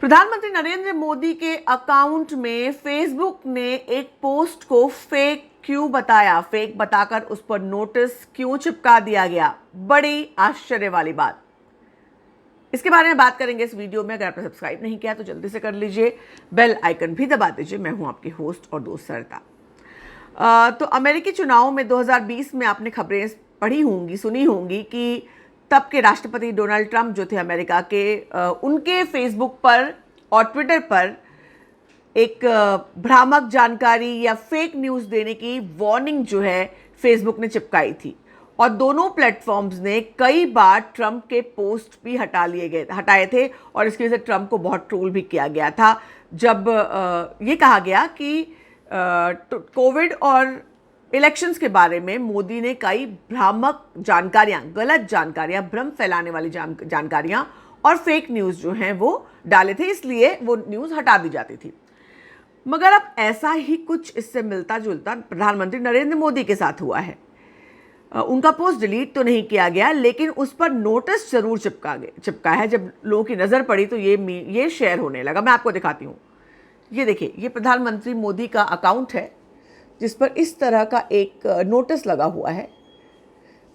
प्रधानमंत्री नरेंद्र मोदी के अकाउंट में फेसबुक ने एक पोस्ट को फेक क्यों बताया, फेक बताकर उस पर नोटिस क्यों चिपका दिया गया। बड़ी आश्चर्य वाली बात। इसके बारे में बात करेंगे इस वीडियो में। अगर आपने सब्सक्राइब नहीं किया तो जल्दी से कर लीजिए, बेल आइकन भी दबा दीजिए। मैं हूं आपकी होस्ट और दोस्त सरिता। तो अमेरिकी चुनाव में 2020 में आपने खबरें पढ़ी होंगी, सुनी होंगी कि तब के राष्ट्रपति डोनाल्ड ट्रंप जो थे अमेरिका के, उनके फेसबुक पर और ट्विटर पर एक भ्रामक जानकारी या फेक न्यूज़ देने की वार्निंग जो है फेसबुक ने चिपकाई थी। और दोनों प्लेटफॉर्म्स ने कई बार ट्रंप के पोस्ट भी हटाए थे और इसकी वजह से ट्रंप को बहुत ट्रोल भी किया गया था, जब ये कहा गया कि कोविड और इलेक्शंस के बारे में मोदी ने कई भ्रामक जानकारियां, गलत जानकारियां, भ्रम फैलाने वाली जानकारियां और फेक न्यूज़ जो हैं वो डाले थे, इसलिए वो न्यूज़ हटा दी जाती थी। मगर अब ऐसा ही कुछ इससे मिलता जुलता प्रधानमंत्री नरेंद्र मोदी के साथ हुआ है। उनका पोस्ट डिलीट तो नहीं किया गया, लेकिन उस पर नोटिस जरूर चिपका है। जब लोगों की नज़र पड़ी तो ये शेयर होने लगा। मैं आपको दिखाती हूँ। ये देखिए, ये प्रधानमंत्री मोदी का अकाउंट है जिस पर इस तरह का एक नोटिस लगा हुआ है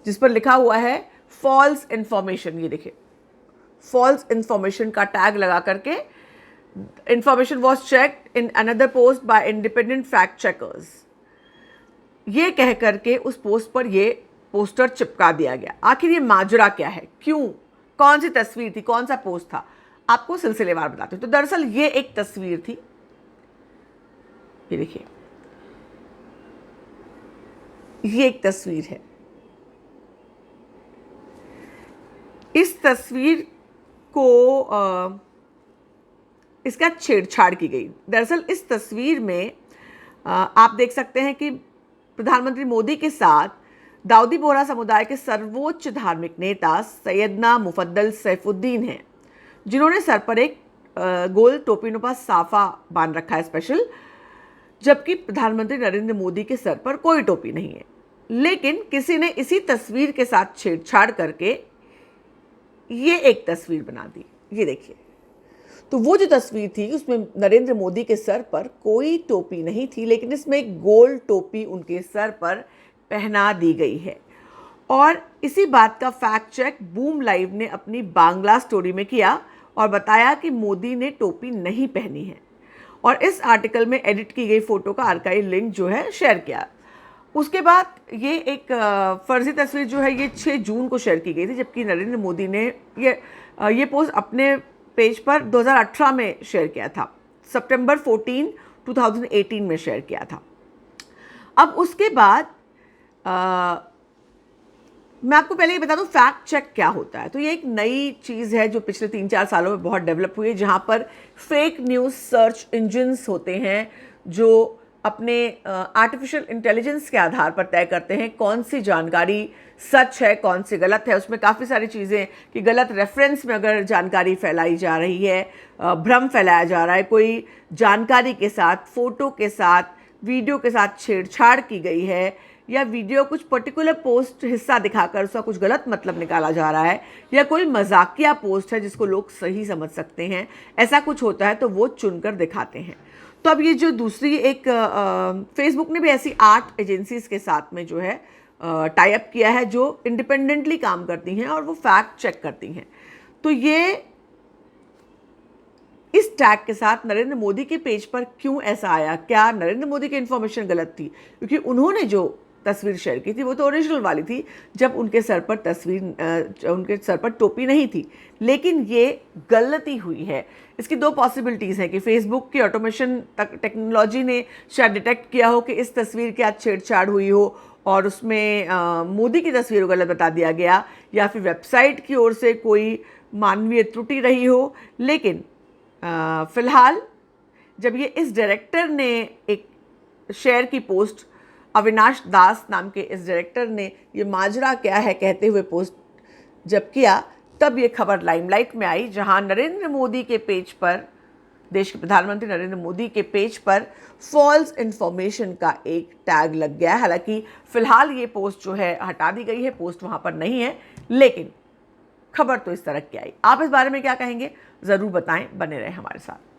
जिस पर लिखा हुआ है फॉल्स इंफॉर्मेशन। ये देखिए, फॉल्स इंफॉर्मेशन का टैग लगा करके, information was checked in another post bye independent fact checkers, ये कह करके उस पोस्ट पर ये पोस्टर चिपका दिया गया। आखिर ये माजरा क्या है, क्यों, कौन सी तस्वीर थी, कौन सा पोस्ट था, आपको सिलसिलेवार बताती हूँ। तो दरअसल ये एक तस्वीर थी। ये देखिए, ये एक तस्वीर है। इस तस्वीर को इसका छेड़छाड़ की गई। दरअसल इस तस्वीर में आप देख सकते हैं कि प्रधानमंत्री मोदी के साथ दाऊदी बोहरा समुदाय के सर्वोच्च धार्मिक नेता सैयदना मुफद्दल सैफुद्दीन हैं, जिन्होंने सर पर एक गोल टोपीनुमा साफा बांध रखा है स्पेशल, जबकि प्रधानमंत्री नरेंद्र मोदी के सर पर कोई टोपी नहीं है। लेकिन किसी ने इसी तस्वीर के साथ छेड़छाड़ करके ये एक तस्वीर बना दी। ये देखिए, तो वो जो तस्वीर थी उसमें नरेंद्र मोदी के सर पर कोई टोपी नहीं थी, लेकिन इसमें एक गोल टोपी उनके सर पर पहना दी गई है। और इसी बात का फैक्ट चेक बूम लाइव ने अपनी बांग्ला स्टोरी में किया और बताया कि मोदी ने टोपी नहीं पहनी है। और इस आर्टिकल में एडिट की गई फोटो का आर्काइव लिंक जो है शेयर किया। उसके बाद ये एक फर्जी तस्वीर जो है ये 6 जून को शेयर की गई थी, जबकि नरेंद्र मोदी ने ये पोस्ट अपने पेज पर 2018 में शेयर किया था, सितंबर 14, 2018 में शेयर किया था। अब उसके बाद मैं आपको पहले ये बता दूं फैक्ट चेक क्या होता है। तो ये एक नई चीज़ है जो पिछले 3-4 सालों में बहुत डेवलप हुई है, जहाँ पर फेक न्यूज़ सर्च इंजिन्स होते हैं जो अपने आर्टिफिशियल इंटेलिजेंस के आधार पर तय करते हैं कौन सी जानकारी सच है, कौन सी गलत है। उसमें काफ़ी सारी चीज़ें कि गलत रेफरेंस में अगर जानकारी फैलाई जा रही है, भ्रम फैलाया जा रहा है, कोई जानकारी के साथ, फ़ोटो के साथ, वीडियो के साथ छेड़छाड़ की गई है, या वीडियो कुछ पर्टिकुलर पोस्ट हिस्सा दिखाकर उसका कुछ गलत मतलब निकाला जा रहा है, या कोई मजाकिया पोस्ट है जिसको लोग सही समझ सकते हैं, ऐसा कुछ होता है तो वो चुनकर दिखाते हैं। तो अब ये जो दूसरी एक फेसबुक ने भी ऐसी 8 एजेंसीज के साथ में जो है टाई अप किया है जो इंडिपेंडेंटली काम करती हैं और वो फैक्ट चेक करती हैं। तो ये इस टैग के साथ नरेंद्र मोदी के पेज पर क्यों ऐसा आया? क्या नरेंद्र मोदी की इन्फॉर्मेशन गलत थी? क्योंकि उन्होंने जो तस्वीर शेयर की थी वो तो ओरिजिनल वाली थी, जब उनके सर पर टोपी नहीं थी। लेकिन ये गलती हुई है। इसकी 2 पॉसिबिलिटीज़ हैं कि फेसबुक की ऑटोमेशन टेक्नोलॉजी ने शायद डिटेक्ट किया हो कि इस तस्वीर के आज छेड़छाड़ हुई हो और उसमें मोदी की तस्वीर को गलत बता दिया गया, या फिर वेबसाइट की ओर से कोई मानवीय त्रुटि रही हो। लेकिन फ़िलहाल जब ये इस डायरेक्टर ने एक शेयर की पोस्ट, अविनाश दास नाम के इस डायरेक्टर ने ये माजरा क्या है कहते हुए पोस्ट जब किया, तब ये खबर लाइमलाइट में आई, जहां नरेंद्र मोदी के पेज पर, देश के प्रधानमंत्री नरेंद्र मोदी के पेज पर फॉल्स इंफॉर्मेशन का एक टैग लग गया है। हालांकि फिलहाल ये पोस्ट जो है हटा दी गई है, पोस्ट वहां पर नहीं है, लेकिन खबर तो इस तरह की आई। आप इस बारे में क्या कहेंगे, ज़रूर बताएं, बने रहें हमारे साथ।